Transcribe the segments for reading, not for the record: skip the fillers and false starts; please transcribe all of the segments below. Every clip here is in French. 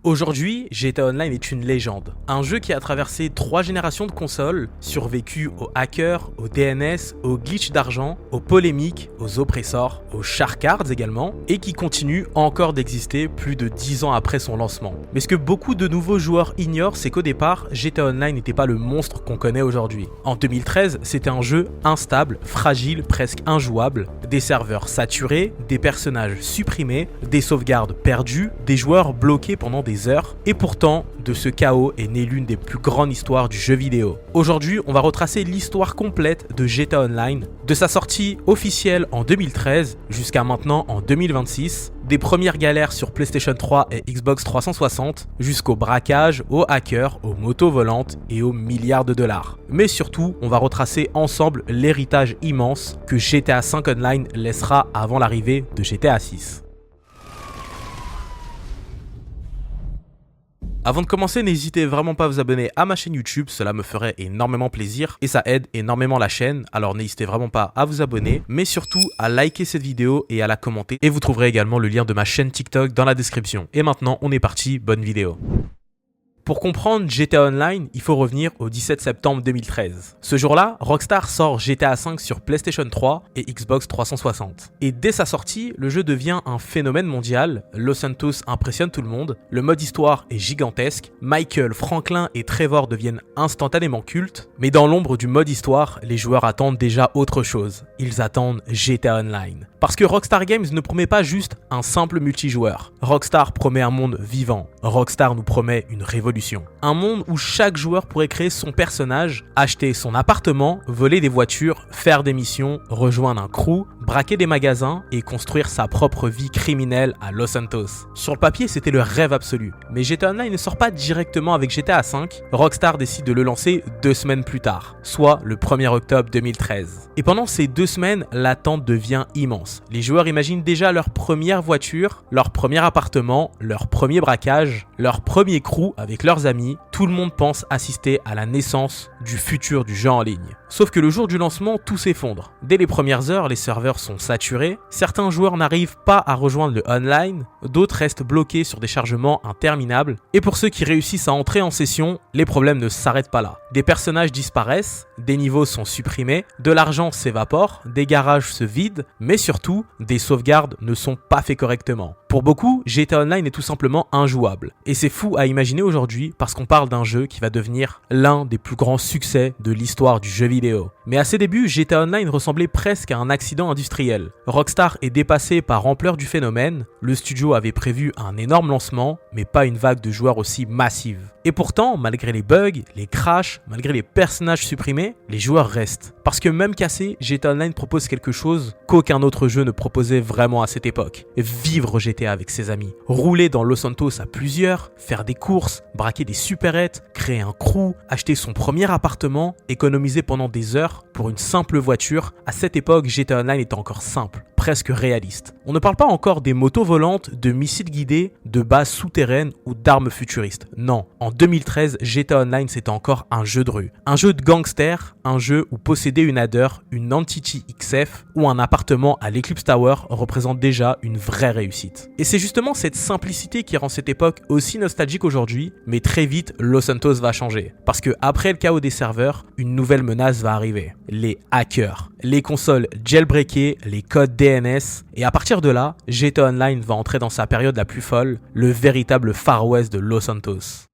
Aujourd'hui, GTA Online est une légende. Un jeu qui a traversé 3 générations de consoles, survécu aux hackers, aux DNS, aux glitches d'argent, aux polémiques, aux oppressors, aux shark-cards également, et qui continue encore d'exister plus de 10 ans après son lancement. Mais ce que beaucoup de nouveaux joueurs ignorent, c'est qu'au départ, GTA Online n'était pas le monstre qu'on connaît aujourd'hui. En 2013, c'était un jeu instable, fragile, presque injouable, des serveurs saturés, des personnages supprimés, des sauvegardes perdues, des joueurs bloqués pendant des heures, et pourtant, de ce chaos est née l'une des plus grandes histoires du jeu vidéo. Aujourd'hui, on va retracer l'histoire complète de GTA Online, de sa sortie officielle en 2013 jusqu'à maintenant en 2026, des premières galères sur PlayStation 3 et Xbox 360, jusqu'au braquage, aux hackers, aux motos volantes et aux milliards de dollars. Mais surtout, on va retracer ensemble l'héritage immense que GTA V Online laissera avant l'arrivée de GTA 6. Avant de commencer, n'hésitez vraiment pas à vous abonner à ma chaîne YouTube, cela me ferait énormément plaisir et ça aide énormément la chaîne, alors n'hésitez vraiment pas à vous abonner, mais surtout à liker cette vidéo et à la commenter. Et vous trouverez également le lien de ma chaîne TikTok dans la description. Et maintenant, on est parti, bonne vidéo. Pour comprendre GTA Online, il faut revenir au 17 septembre 2013. Ce jour-là, Rockstar sort GTA V sur PlayStation 3 et Xbox 360. Et dès sa sortie, le jeu devient un phénomène mondial, Los Santos impressionne tout le monde, le mode histoire est gigantesque, Michael, Franklin et Trevor deviennent instantanément cultes, mais dans l'ombre du mode histoire, les joueurs attendent déjà autre chose. Ils attendent GTA Online. Parce que Rockstar Games ne promet pas juste un simple multijoueur. Rockstar promet un monde vivant. Rockstar nous promet une révolution. Un monde où chaque joueur pourrait créer son personnage, acheter son appartement, voler des voitures, faire des missions, rejoindre un crew, braquer des magasins et construire sa propre vie criminelle à Los Santos. Sur le papier, c'était le rêve absolu. Mais GTA Online ne sort pas directement avec GTA V. Rockstar décide de le lancer 2 semaines plus tard, soit le 1er octobre 2013. Et pendant ces 2 semaines, l'attente devient immense. Les joueurs imaginent déjà leur première voiture, leur premier appartement, leur premier braquage, leur premier crew avec leurs amis. Tout le monde pense assister à la naissance du futur du jeu en ligne. Sauf que le jour du lancement, tout s'effondre. Dès les premières heures, les serveurs sont saturés, certains joueurs n'arrivent pas à rejoindre le online, d'autres restent bloqués sur des chargements interminables, et pour ceux qui réussissent à entrer en session, les problèmes ne s'arrêtent pas là. Des personnages disparaissent, des niveaux sont supprimés, de l'argent s'évapore, des garages se vident, mais surtout, des sauvegardes ne sont pas faites correctement. Pour beaucoup, GTA Online est tout simplement injouable. Et c'est fou à imaginer aujourd'hui parce qu'on parle d'un jeu qui va devenir l'un des plus grands succès de l'histoire du jeu vidéo. Mais à ses débuts, GTA Online ressemblait presque à un accident industriel. Rockstar est dépassé par l'ampleur du phénomène, le studio avait prévu un énorme lancement, mais pas une vague de joueurs aussi massive. Et pourtant, malgré les bugs, les crashs, malgré les personnages supprimés, les joueurs restent. Parce que même cassé, GTA Online propose quelque chose qu'aucun autre jeu ne proposait vraiment à cette époque. Vivre GTA avec ses amis, rouler dans Los Santos à plusieurs, faire des courses, braquer des supérettes, créer un crew, acheter son premier appartement, économiser pendant des heures pour une simple voiture. À cette époque, GTA Online était encore simple, presque réaliste. On ne parle pas encore des motos volantes, de missiles guidés, de bases souterraines ou d'armes futuristes. Non, en 2013, GTA Online c'était encore un jeu de rue. Un jeu de gangster, un jeu où posséder une Adder, une Entity XF ou un appartement à l'Eclipse Tower représente déjà une vraie réussite. Et c'est justement cette simplicité qui rend cette époque aussi nostalgique aujourd'hui, mais très vite, Los Santos va changer. Parce que après le chaos des serveurs, une nouvelle menace va arriver. Les hackers. Les consoles jailbreakées, les codes DNS, et à partir de là, GTA Online va entrer dans sa période la plus folle, le véritable Far West de Los Santos.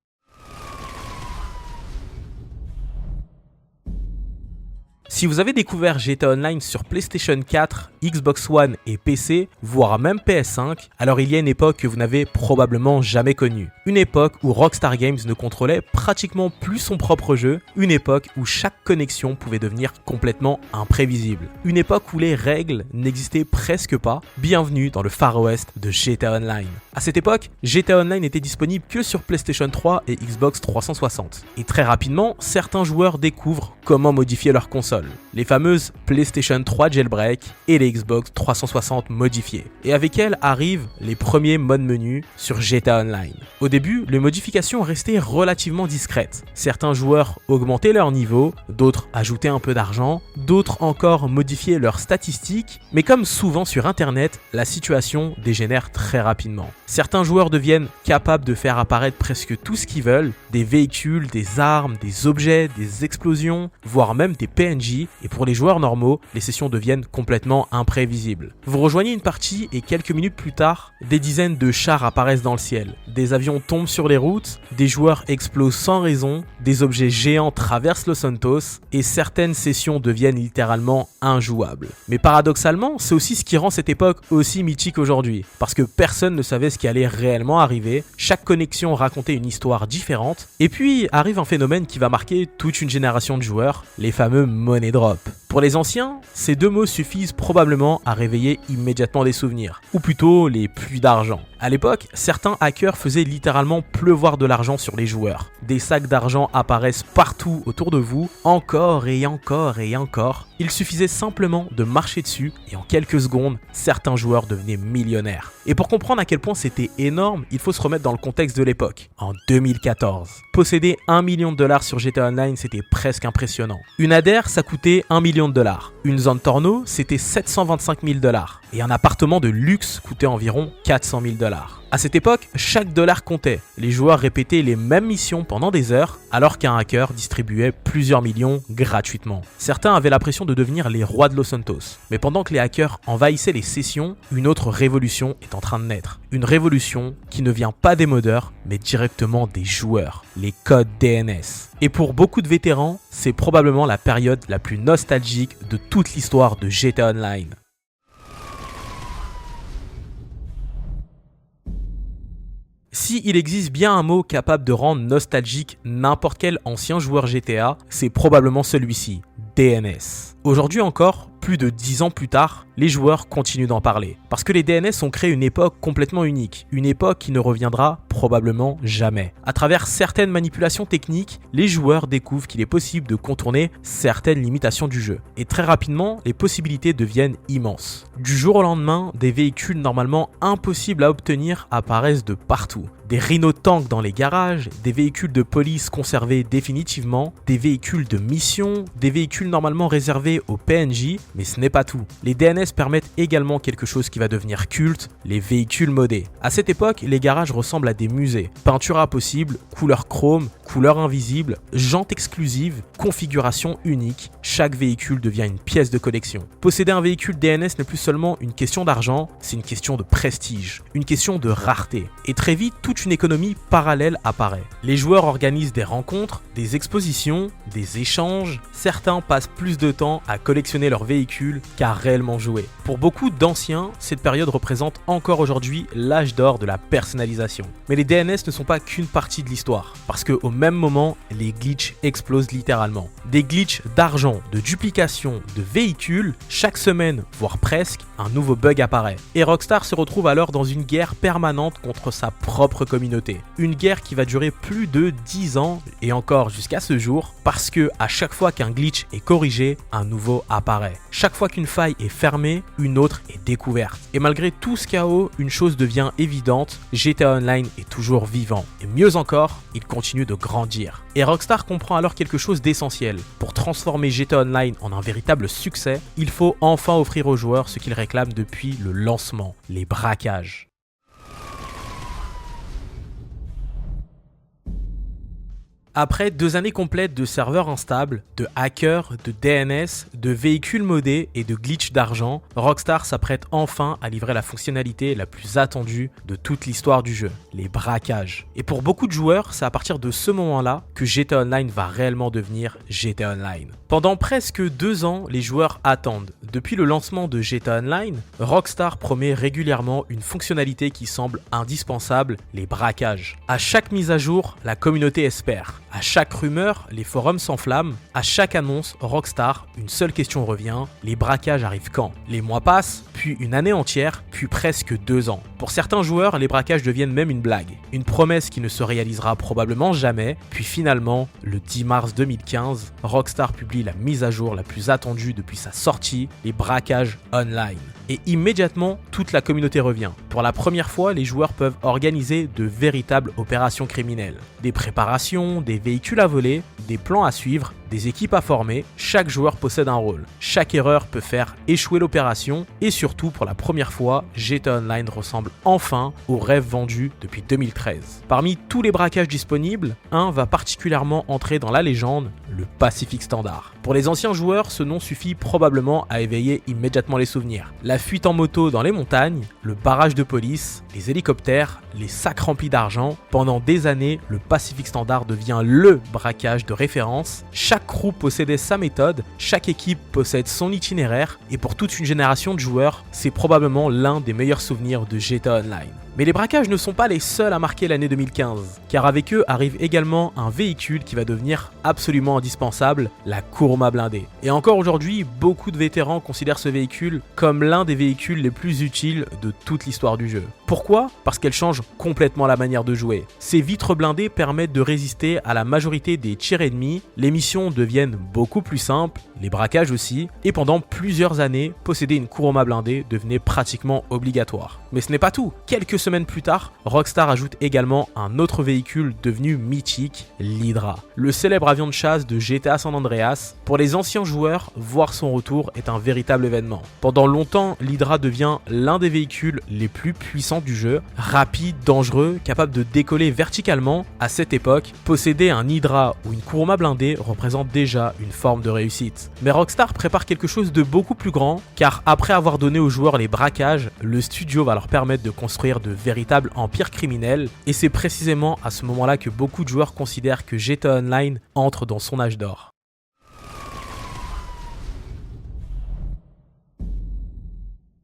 Si vous avez découvert GTA Online sur PlayStation 4, Xbox One et PC, voire même PS5, alors il y a une époque que vous n'avez probablement jamais connue. Une époque où Rockstar Games ne contrôlait pratiquement plus son propre jeu, une époque où chaque connexion pouvait devenir complètement imprévisible. Une époque où les règles n'existaient presque pas. Bienvenue dans le Far West de GTA Online. À cette époque, GTA Online n'était disponible que sur PlayStation 3 et Xbox 360. Et très rapidement, certains joueurs découvrent comment modifier leur console. consoles, les fameuses PlayStation 3 jailbreak et les Xbox 360 modifiées. Et avec elles arrivent les premiers modes menus sur GTA Online. Au début, les modifications restaient relativement discrètes. Certains joueurs augmentaient leur niveau, d'autres ajoutaient un peu d'argent, d'autres encore modifiaient leurs statistiques, mais comme souvent sur internet, la situation dégénère très rapidement. Certains joueurs deviennent capables de faire apparaître presque tout ce qu'ils veulent, des véhicules, des armes, des objets, des explosions, voire même des PNJ, et pour les joueurs normaux, les sessions deviennent complètement imprévisibles. Vous rejoignez une partie et quelques minutes plus tard, des dizaines de chars apparaissent dans le ciel, des avions tombent sur les routes, des joueurs explosent sans raison, des objets géants traversent Los Santos, et certaines sessions deviennent littéralement injouables. Mais paradoxalement, c'est aussi ce qui rend cette époque aussi mythique aujourd'hui, parce que personne ne savait ce qui allait réellement arriver, chaque connexion racontait une histoire différente, et puis arrive un phénomène qui va marquer toute une génération de joueurs, les fameux money drop. Pour les anciens, ces deux mots suffisent probablement à réveiller immédiatement des souvenirs, ou plutôt les pluies d'argent. À l'époque, certains hackers faisaient littéralement pleuvoir de l'argent sur les joueurs. Des sacs d'argent apparaissent partout autour de vous, encore et encore et encore. Il suffisait simplement de marcher dessus et en quelques secondes, certains joueurs devenaient millionnaires. Et pour comprendre à quel point c'était énorme, il faut se remettre dans le contexte de l'époque. En 2014, posséder 1 million de dollars sur GTA Online, c'était presque impressionnant. Une adhère, ça coûtait 1 million de dollars. Une zone Torno, c'était 725 000 dollars. Et un appartement de luxe coûtait environ 400 000 dollars. À cette époque, chaque dollar comptait. Les joueurs répétaient les mêmes missions pendant des heures, alors qu'un hacker distribuait plusieurs millions gratuitement. Certains avaient la pression de devenir les rois de Los Santos. Mais pendant que les hackers envahissaient les sessions, une autre révolution est en train de naître. Une révolution qui ne vient pas des modeurs, mais directement des joueurs. Les codes DNS. Et pour beaucoup de vétérans, c'est probablement la période la plus nostalgique de toute l'histoire de GTA Online. Si il existe bien un mot capable de rendre nostalgique n'importe quel ancien joueur GTA, c'est probablement celui-ci, DNS. Aujourd'hui encore, plus de 10 ans plus tard, les joueurs continuent d'en parler. Parce que les DNS ont créé une époque complètement unique, une époque qui ne reviendra probablement jamais. À travers certaines manipulations techniques, les joueurs découvrent qu'il est possible de contourner certaines limitations du jeu. Et très rapidement, les possibilités deviennent immenses. Du jour au lendemain, des véhicules normalement impossibles à obtenir apparaissent de partout. Des rhino-tanks dans les garages, des véhicules de police conservés définitivement, des véhicules de mission, des véhicules normalement réservés aux PNJ, mais ce n'est pas tout. Les DNS permettent également quelque chose qui va devenir culte, les véhicules modés. À cette époque, les garages ressemblent à des musées. Peinture impossible, couleur chrome, couleur invisible, jantes exclusives, configuration unique. Chaque véhicule devient une pièce de collection. Posséder un véhicule DNS n'est plus seulement une question d'argent, c'est une question de prestige, une question de rareté. Et très vite, toute une économie parallèle apparaît. Les joueurs organisent des rencontres, des expositions, des échanges. Certains passent plus de temps à collectionner leurs véhicules qu'à réellement jouer. Pour beaucoup d'anciens, cette période représente encore aujourd'hui l'âge d'or de la personnalisation. Mais les DNS ne sont pas qu'une partie de l'histoire, parce qu'au même moment, les glitches explosent littéralement. Des glitches d'argent, de duplication, de véhicules, chaque semaine, voire presque, un nouveau bug apparaît. Et Rockstar se retrouve alors dans une guerre permanente contre sa propre communauté. Une guerre qui va durer plus de 10 ans, et encore jusqu'à ce jour, parce que à chaque fois qu'un glitch est corrigé, un nouveau apparaît. Chaque fois qu'une faille est fermée, une autre est découverte. Et malgré tout ce chaos, une chose devient évidente, GTA Online est toujours vivant. Et mieux encore, il continue de grandir. Et Rockstar comprend alors quelque chose d'essentiel. Pour transformer GTA Online en un véritable succès, il faut enfin offrir aux joueurs ce qu'ils réclament depuis le lancement, les braquages. Après 2 années complètes de serveurs instables, de hackers, de DNS, de véhicules modés et de glitch d'argent, Rockstar s'apprête enfin à livrer la fonctionnalité la plus attendue de toute l'histoire du jeu, les braquages. Et pour beaucoup de joueurs, c'est à partir de ce moment-là que GTA Online va réellement devenir GTA Online. Pendant presque 2 ans, les joueurs attendent. Depuis le lancement de GTA Online, Rockstar promet régulièrement une fonctionnalité qui semble indispensable, les braquages. À chaque mise à jour, la communauté espère. À chaque rumeur, les forums s'enflamment. À chaque annonce, Rockstar, une seule question revient, les braquages arrivent quand? Les mois passent, puis une année entière, puis presque 2 ans. Pour certains joueurs, les braquages deviennent même une blague. Une promesse qui ne se réalisera probablement jamais, puis finalement, le 10 mars 2015, Rockstar publie la mise à jour la plus attendue depuis sa sortie, les braquages online. Et immédiatement, toute la communauté revient. Pour la première fois, les joueurs peuvent organiser de véritables opérations criminelles. Des préparations, des véhicules à voler, des plans à suivre, des équipes à former, chaque joueur possède un rôle. Chaque erreur peut faire échouer l'opération et surtout, pour la première fois, GTA Online ressemble enfin au rêve vendu depuis 2013. Parmi tous les braquages disponibles, un va particulièrement entrer dans la légende, le Pacific Standard. Pour les anciens joueurs, ce nom suffit probablement à éveiller immédiatement les souvenirs. La fuite en moto dans les montagnes, le barrage de police, les hélicoptères, les sacs remplis d'argent. Pendant des années, le Pacific Standard devient le braquage de référence. Chaque crew possédait sa méthode, chaque équipe possède son itinéraire, et pour toute une génération de joueurs, c'est probablement l'un des meilleurs souvenirs de GTA Online. Mais les braquages ne sont pas les seuls à marquer l'année 2015, car avec eux arrive également un véhicule qui va devenir absolument indispensable, la Kuruma blindée. Et encore aujourd'hui, beaucoup de vétérans considèrent ce véhicule comme l'un des véhicules les plus utiles de toute l'histoire du jeu. Pourquoi? Parce qu'elle change complètement la manière de jouer. Ces vitres blindées permettent de résister à la majorité des tirs ennemis, les missions deviennent beaucoup plus simples, les braquages aussi, et pendant plusieurs années, posséder une Kuruma blindée devenait pratiquement obligatoire. Mais ce n'est pas tout. Quelques semaines plus tard, Rockstar ajoute également un autre véhicule devenu mythique, l'Hydra. Le célèbre avion de chasse de GTA San Andreas. Pour les anciens joueurs, voir son retour est un véritable événement. Pendant longtemps, l'Hydra devient l'un des véhicules les plus puissants du jeu, rapide, dangereux, capable de décoller verticalement. À cette époque, posséder un Hydra ou une Kuruma blindée représente déjà une forme de réussite. Mais Rockstar prépare quelque chose de beaucoup plus grand, car après avoir donné aux joueurs les braquages, le studio va leur permettre de construire de véritables empires criminels, et c'est précisément à ce moment-là que beaucoup de joueurs considèrent que GTA Online entre dans son âge d'or.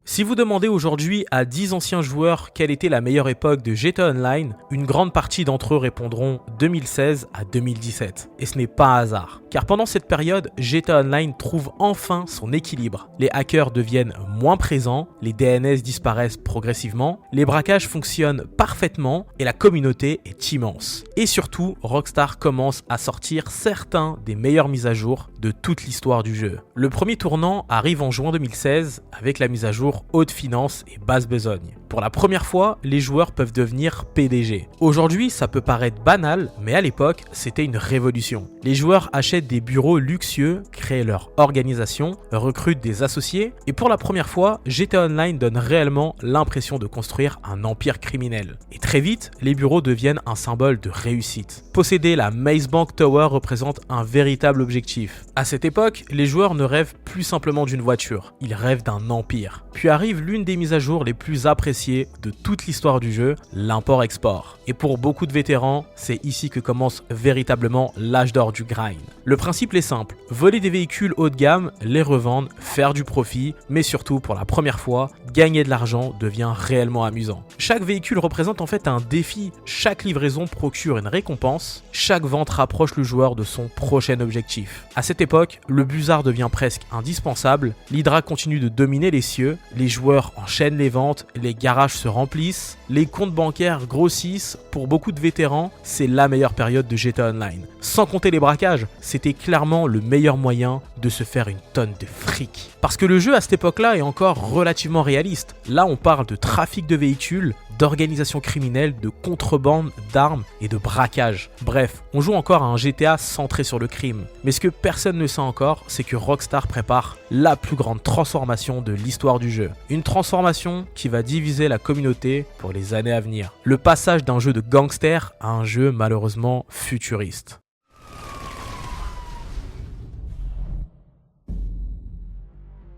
Si vous demandez aujourd'hui à 10 anciens joueurs quelle était la meilleure époque de GTA Online, une grande partie d'entre eux répondront 2016 à 2017. Et ce n'est pas un hasard, car pendant cette période, GTA Online trouve enfin son équilibre. Les hackers deviennent moins présents, les DNS disparaissent progressivement, les braquages fonctionnent parfaitement et la communauté est immense. Et surtout, Rockstar commence à sortir certains des meilleures mises à jour de toute l'histoire du jeu. Le premier tournant arrive en juin 2016 avec la mise à jour haute finance et basse besogne. Pour la première fois, les joueurs peuvent devenir PDG. Aujourd'hui, ça peut paraître banal, mais à l'époque, c'était une révolution. Les joueurs achètent des bureaux luxueux, créent leur organisation, recrutent des associés, et pour la première fois, GTA Online donne réellement l'impression de construire un empire criminel. Et très vite, les bureaux deviennent un symbole de réussite. Posséder la Maze Bank Tower représente un véritable objectif. À cette époque, les joueurs ne rêvent plus simplement d'une voiture, ils rêvent d'un empire. Puis arrive l'une des mises à jour les plus appréciées de toute l'histoire du jeu, l'import-export. Et pour beaucoup de vétérans, c'est ici que commence véritablement l'âge d'or du grind. Le principe est simple, voler des véhicules haut de gamme, les revendre, faire du profit, mais surtout pour la première fois, gagner de l'argent devient réellement amusant. Chaque véhicule représente en fait un défi, chaque livraison procure une récompense, chaque vente rapproche le joueur de son prochain objectif. À cette époque, le buzzard devient presque indispensable, l'Hydra continue de dominer les cieux, les joueurs enchaînent les ventes, les garages se remplissent, les comptes bancaires grossissent. Pour beaucoup de vétérans, c'est la meilleure période de GTA Online. Sans compter les braquages, c'était clairement le meilleur moyen de se faire une tonne de fric. Parce que le jeu à cette époque-là est encore relativement réaliste. Là, on parle de trafic de véhicules, d'organisation criminelle, de contrebande, d'armes et de braquage. Bref, on joue encore à un GTA centré sur le crime. Mais ce que personne ne sait encore, c'est que Rockstar prépare la plus grande transformation de l'histoire du jeu. Une transformation qui va diviser la communauté pour les années à venir. Le passage d'un jeu de gangster à un jeu malheureusement futuriste.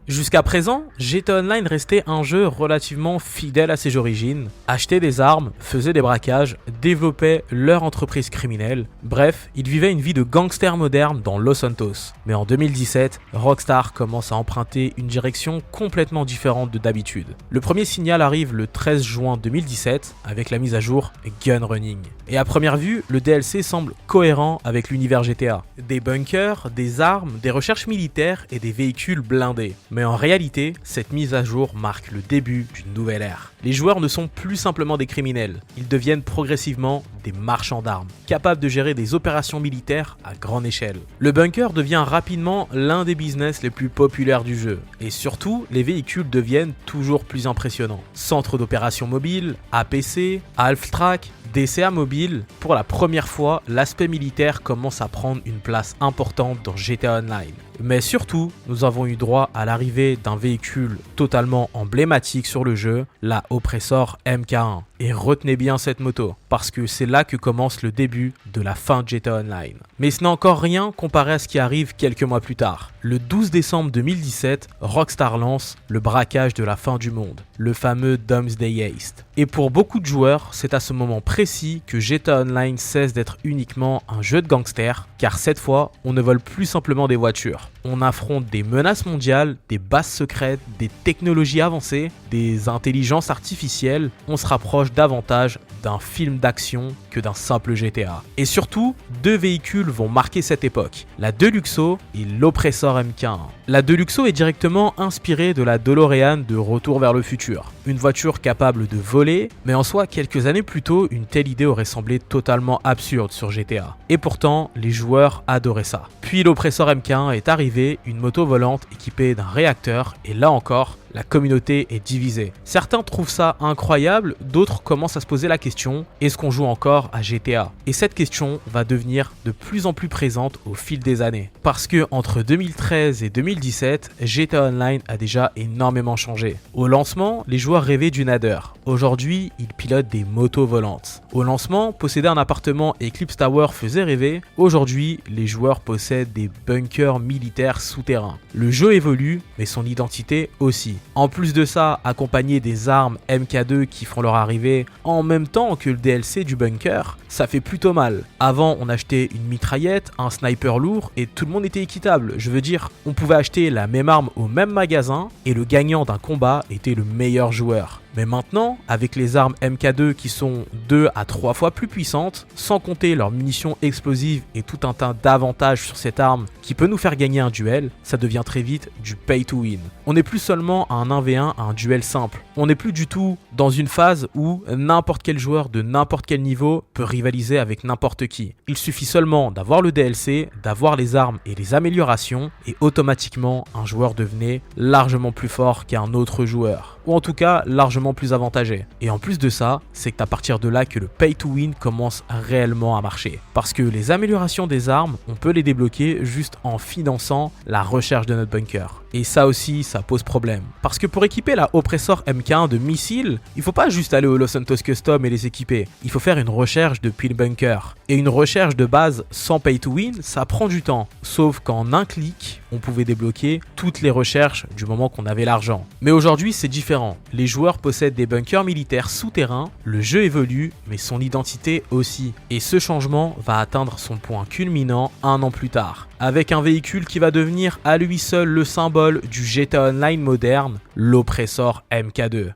Jusqu'à présent, GTA Online restait un jeu relativement fidèle à ses origines, achetait des armes, faisait des braquages, développait leur entreprise criminelle, bref, il vivait une vie de gangster moderne dans Los Santos. Mais en 2017, Rockstar commence à emprunter une direction complètement différente de d'habitude. Le premier signal arrive le 13 juin 2017 avec la mise à jour Gun Running. Et à première vue, le DLC semble cohérent avec l'univers GTA. Des bunkers, des armes, des recherches militaires et des véhicules blindés. Mais en réalité, cette mise à jour marque le début d'une nouvelle ère. Les joueurs ne sont plus simplement des criminels, ils deviennent progressivement des marchands d'armes, capables de gérer des opérations militaires à grande échelle. Le bunker devient rapidement l'un des business les plus populaires du jeu, et surtout, les véhicules deviennent toujours plus impressionnants. Centre d'opération mobile, APC, Half-Track, DCA mobile, pour la première fois, l'aspect militaire commence à prendre une place importante dans GTA Online. Mais surtout, nous avons eu droit à l'arrivée d'un véhicule totalement emblématique sur le jeu, la Oppressor MK1. Et retenez bien cette moto, parce que c'est là que commence le début de la fin de GTA Online. Mais ce n'est encore rien comparé à ce qui arrive quelques mois plus tard. Le 12 décembre 2017, Rockstar lance le braquage de la fin du monde, le fameux Doomsday Heist. Et pour beaucoup de joueurs, c'est à ce moment précis que GTA Online cesse d'être uniquement un jeu de gangsters, car cette fois, on ne vole plus simplement des voitures. On affronte des menaces mondiales, des bases secrètes, des technologies avancées, des intelligences artificielles. On se rapproche davantage d'un film d'action que d'un simple GTA. Et surtout, deux véhicules vont marquer cette époque, la Deluxo et l'Oppressor MK1. La Deluxo est directement inspirée de la DeLorean de Retour vers le futur. Une voiture capable de voler, mais en soi, quelques années plus tôt, une telle idée aurait semblé totalement absurde sur GTA. Et pourtant, les joueurs adoraient ça. Puis l'Oppressor MK1 est arrivé, une moto volante équipée d'un réacteur, et là encore, la communauté est divisée. Certains trouvent ça incroyable, d'autres commencent à se poser la question, est-ce qu'on joue encore à GTA? Et cette question va devenir de plus en plus présente au fil des années. Parce que entre 2013 et 2017, GTA Online a déjà énormément changé. Au lancement, les joueurs rêvaient d'une Adder. Aujourd'hui, ils pilotent des motos volantes. Au lancement, posséder un appartement Eclipse Tower faisait rêver. Aujourd'hui, les joueurs possèdent des bunkers militaires souterrains. Le jeu évolue, mais son identité aussi. En plus de ça, accompagné des armes MK2 qui font leur arrivée en même temps que le DLC du bunker, ça fait plutôt mal. Avant, on achetait une mitraillette, un sniper lourd et tout le monde était équitable. Je veux dire, on pouvait acheter la même arme au même magasin et le gagnant d'un combat était le meilleur joueur. Mais maintenant, avec les armes MK2 qui sont 2 à 3 fois plus puissantes, sans compter leurs munitions explosives et tout un tas d'avantages sur cette arme qui peut nous faire gagner un duel, ça devient très vite du pay to win. On n'est plus seulement à un 1v1, à un duel simple. On n'est plus du tout dans une phase où n'importe quel joueur de n'importe quel niveau peut rivaliser avec n'importe qui. Il suffit seulement d'avoir le DLC, d'avoir les armes et les améliorations et automatiquement un joueur devenait largement plus fort qu'un autre joueur. Ou en tout cas largement plus avantagé. Et en plus de ça, c'est à partir de là que le pay to win commence réellement à marcher. Parce que les améliorations des armes, on peut les débloquer juste en finançant la recherche de notre bunker. Et ça aussi, ça pose problème. Parce que pour équiper la Oppressor MK1 de missiles, il faut pas juste aller au Los Santos Custom et les équiper. Il faut faire une recherche depuis le bunker. Et une recherche de base sans pay to win, ça prend du temps. Sauf qu'en un clic, on pouvait débloquer toutes les recherches du moment qu'on avait l'argent. Mais aujourd'hui, c'est différent. Les joueurs possèdent des bunkers militaires souterrains, le jeu évolue, mais son identité aussi. Et ce changement va atteindre son point culminant 1 an plus tard, avec un véhicule qui va devenir à lui seul le symbole du GTA Online moderne, l'Oppressor MK2.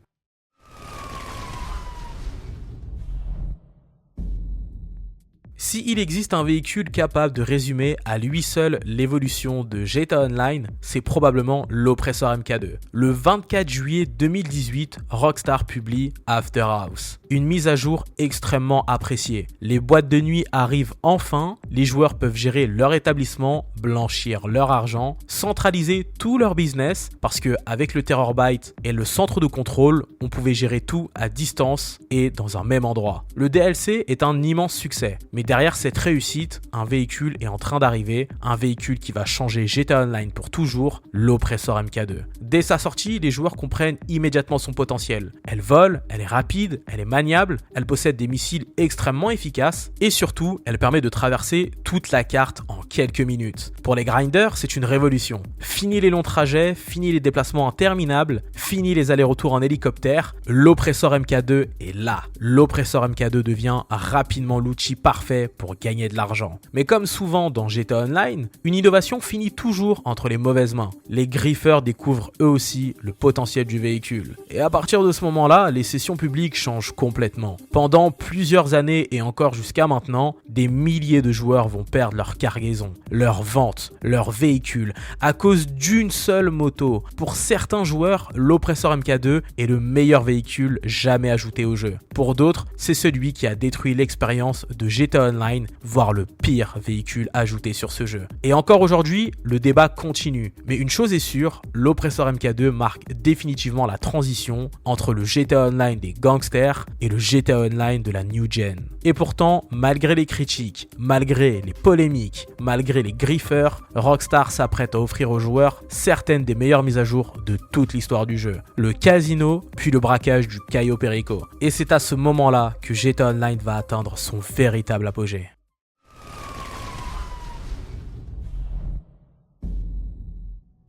S'il existe un véhicule capable de résumer à lui seul l'évolution de GTA Online, c'est probablement l'Oppressor MK2. Le 24 juillet 2018, Rockstar publie After Hours, une mise à jour extrêmement appréciée. Les boîtes de nuit arrivent enfin, les joueurs peuvent gérer leur établissement, blanchir leur argent, centraliser tout leur business, parce que avec le Terrorbyte et le centre de contrôle, on pouvait gérer tout à distance et dans un même endroit. Le DLC est un immense succès, mais derrière cette réussite, un véhicule est en train d'arriver, un véhicule qui va changer GTA Online pour toujours, l'Oppressor MK2. Dès sa sortie, les joueurs comprennent immédiatement son potentiel. Elle vole, elle est rapide, elle est maniable, elle possède des missiles extrêmement efficaces et surtout, elle permet de traverser toute la carte en quelques minutes. Pour les grinders, c'est une révolution. Fini les longs trajets, fini les déplacements interminables, fini les allers-retours en hélicoptère, l'oppresseur MK2 est là. L'oppresseur MK2 devient rapidement l'outil parfait pour gagner de l'argent. Mais comme souvent dans GTA Online, une innovation finit toujours entre les mauvaises mains. Les griffeurs découvrent eux aussi le potentiel du véhicule. Et à partir de ce moment-là, les sessions publiques changent complètement. Pendant plusieurs années et encore jusqu'à maintenant, des milliers de joueurs vont perdre leur cargaison, leur vente, leur véhicule, à cause d'une seule moto. Pour certains joueurs, l'oppresseur MK2 est le meilleur véhicule jamais ajouté au jeu. Pour d'autres, c'est celui qui a détruit l'expérience de GTA Online, voire le pire véhicule ajouté sur ce jeu. Et encore aujourd'hui, le débat continue. Mais une chose est sûre, l'oppresseur MK2 marque définitivement la transition entre le GTA Online des gangsters et le GTA Online de la New Gen. Et pourtant, malgré les critiques, malgré les polémiques, malgré les griffeurs, Rockstar s'apprête à offrir aux joueurs certaines des meilleures mises à jour de toute l'histoire du jeu. Le casino, puis le braquage du Cayo Perico. Et c'est à ce moment-là que GTA Online va atteindre son véritable apogée.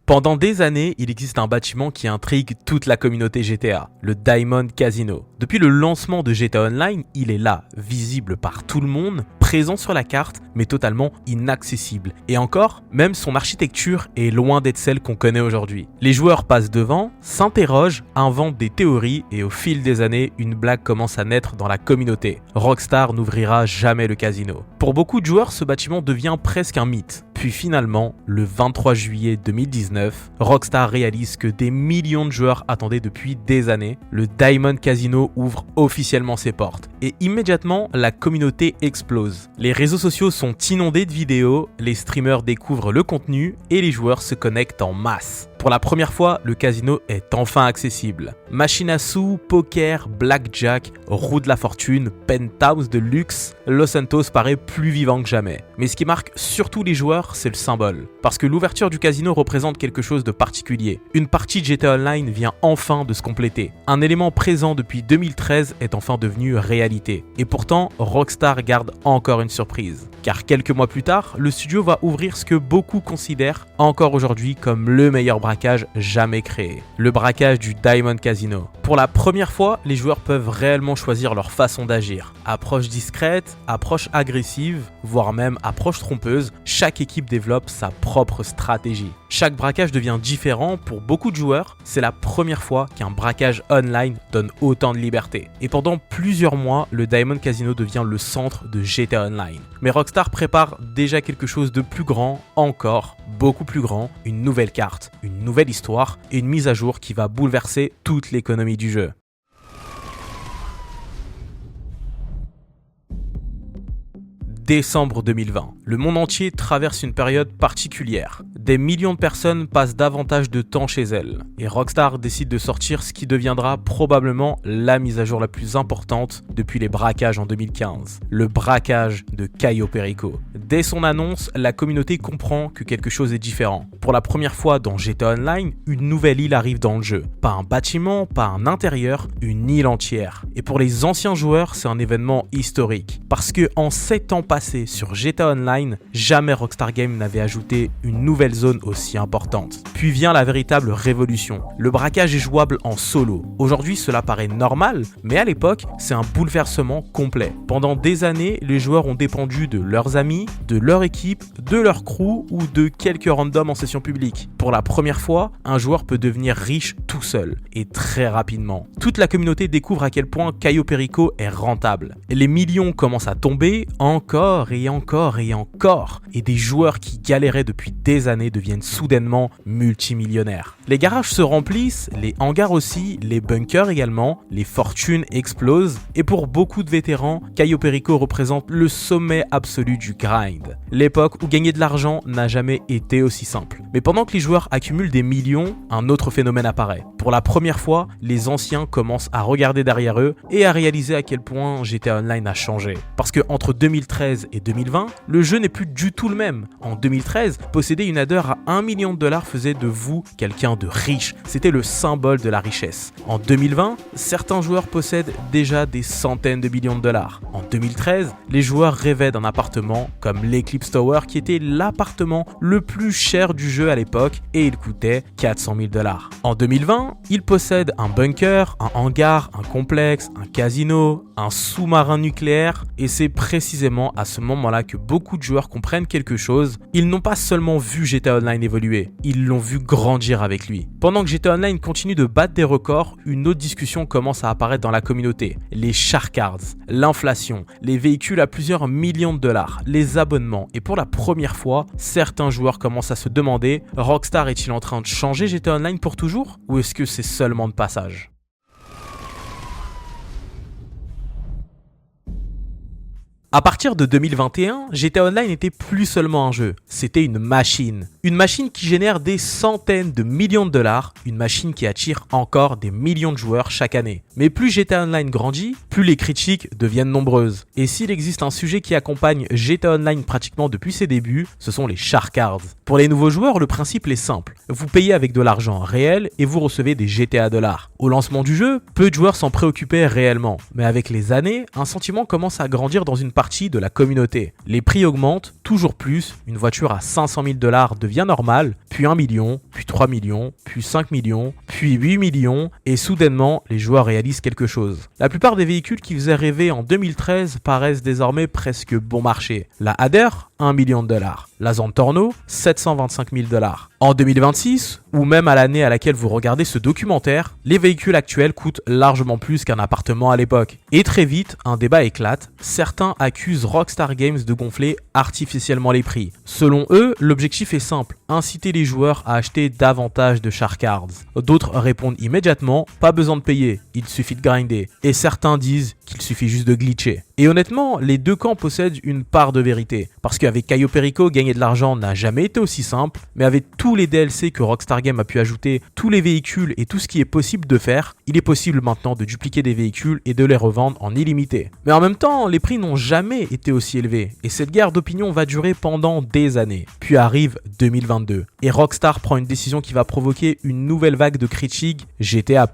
Pendant des années, il existe un bâtiment qui intrigue toute la communauté GTA, le Diamond Casino. Depuis le lancement de GTA Online, il est là, visible par tout le monde, présent sur la carte, mais totalement inaccessible. Et encore, même son architecture est loin d'être celle qu'on connaît aujourd'hui. Les joueurs passent devant, s'interrogent, inventent des théories et au fil des années, une blague commence à naître dans la communauté. Rockstar n'ouvrira jamais le casino. Pour beaucoup de joueurs, ce bâtiment devient presque un mythe. Puis finalement, le 23 juillet 2019, Rockstar réalise que des millions de joueurs attendaient depuis des années. Le Diamond Casino ouvre officiellement ses portes. Et immédiatement, la communauté explose. Les réseaux sociaux sont inondés de vidéos, les streamers découvrent le contenu et les joueurs se connectent en masse. Pour la première fois, le casino est enfin accessible. Machine à sous, poker, blackjack, roue de la fortune, penthouse de luxe, Los Santos paraît plus vivant que jamais. Mais ce qui marque surtout les joueurs, c'est le symbole. Parce que l'ouverture du casino représente quelque chose de particulier. Une partie de GTA Online vient enfin de se compléter. Un élément présent depuis 2013 est enfin devenu réalité. Et pourtant, Rockstar garde encore une surprise. Car quelques mois plus tard, le studio va ouvrir ce que beaucoup considèrent encore aujourd'hui comme le meilleur braquage jamais créé. Le braquage du Diamond Casino. Pour la première fois, les joueurs peuvent réellement choisir leur façon d'agir. Approche discrète, approche agressive, voire même approche trompeuse, chaque équipe développe sa propre stratégie. Chaque braquage devient différent pour beaucoup de joueurs, c'est la première fois qu'un braquage online donne autant de liberté. Et pendant plusieurs mois, le Diamond Casino devient le centre de GTA Online. Mais Rockstar prépare déjà quelque chose de plus grand, encore, beaucoup plus grand, une nouvelle carte, une nouvelle histoire et une mise à jour qui va bouleverser toute l'économie du jeu. Décembre 2020, le monde entier traverse une période particulière. Des millions de personnes passent davantage de temps chez elles. Et Rockstar décide de sortir ce qui deviendra probablement la mise à jour la plus importante depuis les braquages en 2015. Le braquage de Cayo Perico. Dès son annonce, la communauté comprend que quelque chose est différent. Pour la première fois dans GTA Online, une nouvelle île arrive dans le jeu. Pas un bâtiment, pas un intérieur, une île entière. Et pour les anciens joueurs, c'est un événement historique. Parce que en 7 ans passés sur GTA Online, jamais Rockstar Games n'avait ajouté une nouvelle zone aussi importante. Puis vient la véritable révolution. Le braquage est jouable en solo. Aujourd'hui, cela paraît normal, mais à l'époque, c'est un bouleversement complet. Pendant des années, les joueurs ont dépendu de leurs amis, de leur équipe, de leur crew ou de quelques randoms en session publique. Pour la première fois, un joueur peut devenir riche tout seul et très rapidement. Toute la communauté découvre à quel point Cayo Perico est rentable. Les millions commencent à tomber encore et encore et encore. Et des joueurs qui galéraient depuis des années deviennent soudainement multimillionnaires. Les garages se remplissent, les hangars aussi, les bunkers également, les fortunes explosent. Et pour beaucoup de vétérans, Cayo Perico représente le sommet absolu du grind. L'époque où gagner de l'argent n'a jamais été aussi simple. Mais pendant que les joueurs accumulent des millions, un autre phénomène apparaît. Pour la première fois, les anciens commencent à regarder derrière eux et à réaliser à quel point GTA Online a changé. Parce que entre 2013 et 2020, le jeu n'est plus du tout le même. En 2013, posséder une adder à $1 million faisait de vous quelqu'un de riche. C'était le symbole de la richesse. En 2020, certains joueurs possèdent déjà des centaines de millions de dollars. En 2013, les joueurs rêvaient d'un appartement comme comme l'Eclipse Tower qui était l'appartement le plus cher du jeu à l'époque et il coûtait 400 000 $. En 2020, il possède un bunker, un hangar, un complexe, un casino, un sous-marin nucléaire et c'est précisément à ce moment-là que beaucoup de joueurs comprennent quelque chose. Ils n'ont pas seulement vu GTA Online évoluer, ils l'ont vu grandir avec lui. Pendant que GTA Online continue de battre des records, une autre discussion commence à apparaître dans la communauté. Les shark cards, l'inflation, les véhicules à plusieurs millions de dollars, les abonnements et pour la première fois, certains joueurs commencent à se demander Rockstar est-il en train de changer GTA Online pour toujours ou est-ce que c'est seulement de passage ? À partir de 2021, GTA Online n'était plus seulement un jeu, c'était une machine. Une machine qui génère des centaines de millions de dollars, une machine qui attire encore des millions de joueurs chaque année. Mais plus GTA Online grandit, plus les critiques deviennent nombreuses. Et s'il existe un sujet qui accompagne GTA Online pratiquement depuis ses débuts, ce sont les shark cards. Pour les nouveaux joueurs, le principe est simple. Vous payez avec de l'argent réel et vous recevez des GTA dollars. Au lancement du jeu, peu de joueurs s'en préoccupaient réellement. Mais avec les années, un sentiment commence à grandir dans une partie de la communauté. Les prix augmentent toujours plus, une voiture à 500 000 $ devient normale, puis 1 million, puis 3 millions, puis 5 millions, puis 8 millions, et soudainement, les joueurs réalisent quelque chose. La plupart des véhicules qui faisaient rêver en 2013 paraissent désormais presque bon marché. La Hadder, 1 million de $. La Zentorno, 725 000 $. En 2026, ou même à l'année à laquelle vous regardez ce documentaire, les véhicules actuels coûtent largement plus qu'un appartement à l'époque. Et très vite, un débat éclate. Certains accusent Rockstar Games de gonfler artificiellement les prix. Selon eux, l'objectif est simple, inciter les joueurs à acheter davantage de shark cards. D'autres répondent immédiatement, pas besoin de payer, il suffit de grinder. Et certains disent qu'il suffit juste de glitcher. Et honnêtement, les deux camps possèdent une part de vérité. Parce qu'avec Cayo Perico, gagner de l'argent n'a jamais été aussi simple, mais avec tous les DLC que Rockstar Games a pu ajouter, tous les véhicules et tout ce qui est possible de faire, il est possible maintenant de dupliquer des véhicules et de les revendre en illimité. Mais en même temps, les prix n'ont jamais été aussi élevés, et cette guerre d'opinion va durer pendant des années. Puis arrive 2022, et Rockstar prend une décision qui va provoquer une nouvelle vague de critiques GTA+.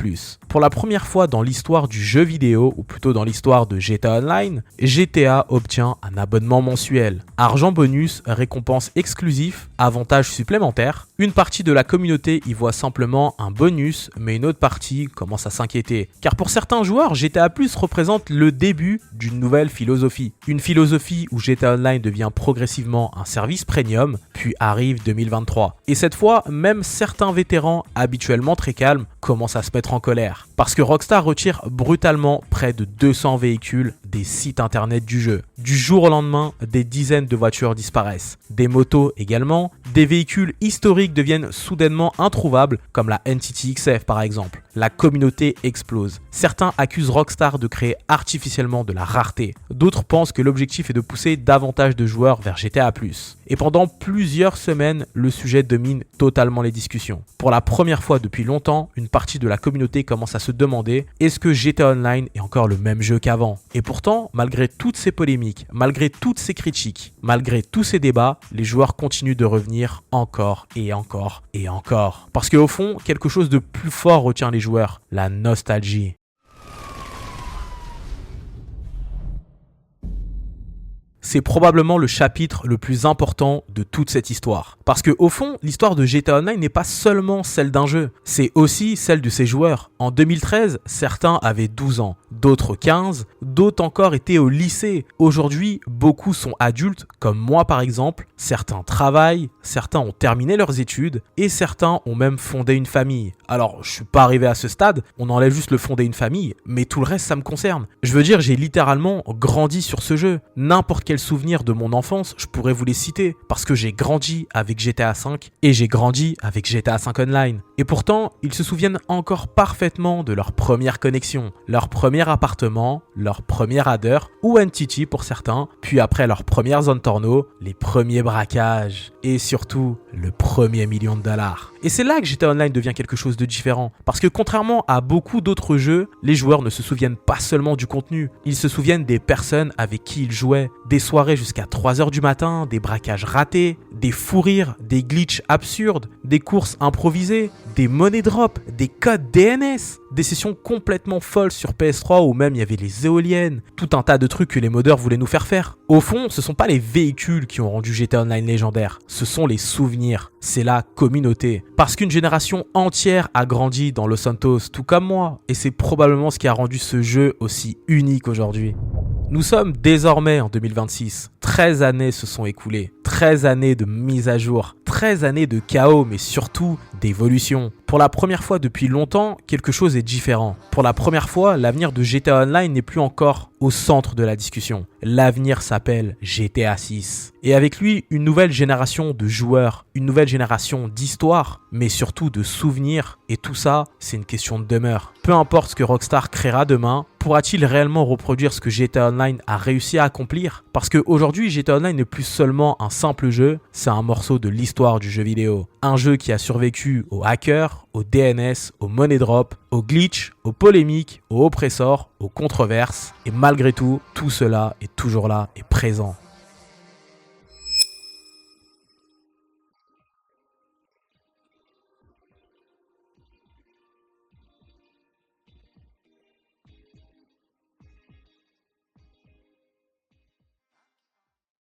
Pour la première fois dans l'histoire du jeu vidéo, ou plutôt dans l'histoire de GTA Online, GTA obtient un abonnement mensuel. Argent bonus, récompense exclusif, avantages supplémentaires. Une partie de la communauté y voit simplement un bonus, mais une autre partie commence à s'inquiéter. Car pour certains joueurs, GTA Plus représente le début d'une nouvelle philosophie. Une philosophie où GTA Online devient progressivement un service premium, puis arrive 2023. Et cette fois, même certains vétérans, habituellement très calmes, commencent à se mettre en colère. Parce que Rockstar retire brutalement près de 200 véhicules des sites internet du jeu. Du jour au lendemain, des dizaines de voitures disparaissent. Des motos également, des véhicules historiques deviennent soudainement introuvables, comme la NTT XF par exemple. La communauté explose. Certains accusent Rockstar de créer artificiellement de la rareté. D'autres pensent que l'objectif est de pousser davantage de joueurs vers GTA+. Et pendant plusieurs semaines, le sujet domine totalement les discussions. Pour la première fois depuis longtemps, une partie de la communauté commence à se demander est-ce que GTA Online est encore le même jeu qu'avant ? Et pourtant, malgré toutes ces polémiques, malgré toutes ces critiques, malgré tous ces débats, les joueurs continuent de revenir encore et encore et encore. Parce qu'au fond, quelque chose de plus fort retient les joueurs, la nostalgie. C'est probablement le chapitre le plus important de toute cette histoire. Parce que au fond, l'histoire de GTA Online n'est pas seulement celle d'un jeu, c'est aussi celle de ses joueurs. En 2013, certains avaient 12 ans, d'autres 15, d'autres encore étaient au lycée. Aujourd'hui, beaucoup sont adultes, comme moi par exemple. Certains travaillent, certains ont terminé leurs études et certains ont même fondé une famille. Alors, je suis pas arrivé à ce stade, on enlève juste le fonder une famille, mais tout le reste ça me concerne. Je veux dire, j'ai littéralement grandi sur ce jeu. N'importe quel souvenir de mon enfance, je pourrais vous les citer, parce que j'ai grandi avec GTA V et j'ai grandi avec GTA V Online. Et pourtant, ils se souviennent encore parfaitement de leur première connexion, leur premier appartement, leur premier Hadder ou NTT pour certains, puis après leur première Zentorno, les premiers braquages et surtout le premier million de dollars. Et c'est là que GTA Online devient quelque chose de différent, parce que contrairement à beaucoup d'autres jeux, les joueurs ne se souviennent pas seulement du contenu, ils se souviennent des personnes avec qui ils jouaient, des soirées jusqu'à 3h du matin, des braquages ratés, des fous rires, des glitches absurdes, des courses improvisées, des money drops, des codes DNS, des sessions complètement folles sur PS3 où même il y avait les éoliennes, tout un tas de trucs que les modeurs voulaient nous faire. Au fond, ce sont pas les véhicules qui ont rendu GTA Online légendaire, ce sont les souvenirs, c'est la communauté. Parce qu'une génération entière a grandi dans Los Santos, tout comme moi, et c'est probablement ce qui a rendu ce jeu aussi unique aujourd'hui. Nous sommes désormais en 2026, 13 années se sont écoulées, 13 années de mise à jour, 13 années de chaos mais surtout d'évolution. Pour la première fois depuis longtemps, quelque chose est différent. Pour la première fois, l'avenir de GTA Online n'est plus encore au centre de la discussion. L'avenir s'appelle GTA 6. Et avec lui, une nouvelle génération de joueurs, une nouvelle génération d'histoires, mais surtout de souvenirs. Et tout ça, c'est une question de demeure. Peu importe ce que Rockstar créera demain, pourra-t-il réellement reproduire ce que GTA Online a réussi à accomplir? Parce qu'aujourd'hui, GTA Online n'est plus seulement un simple jeu, c'est un morceau de l'histoire du jeu vidéo. Un jeu qui a survécu aux hackers, aux DNS, aux money drop, aux glitch, aux polémiques, aux oppressors, aux controverses. Et malgré tout, tout cela est toujours là et présent.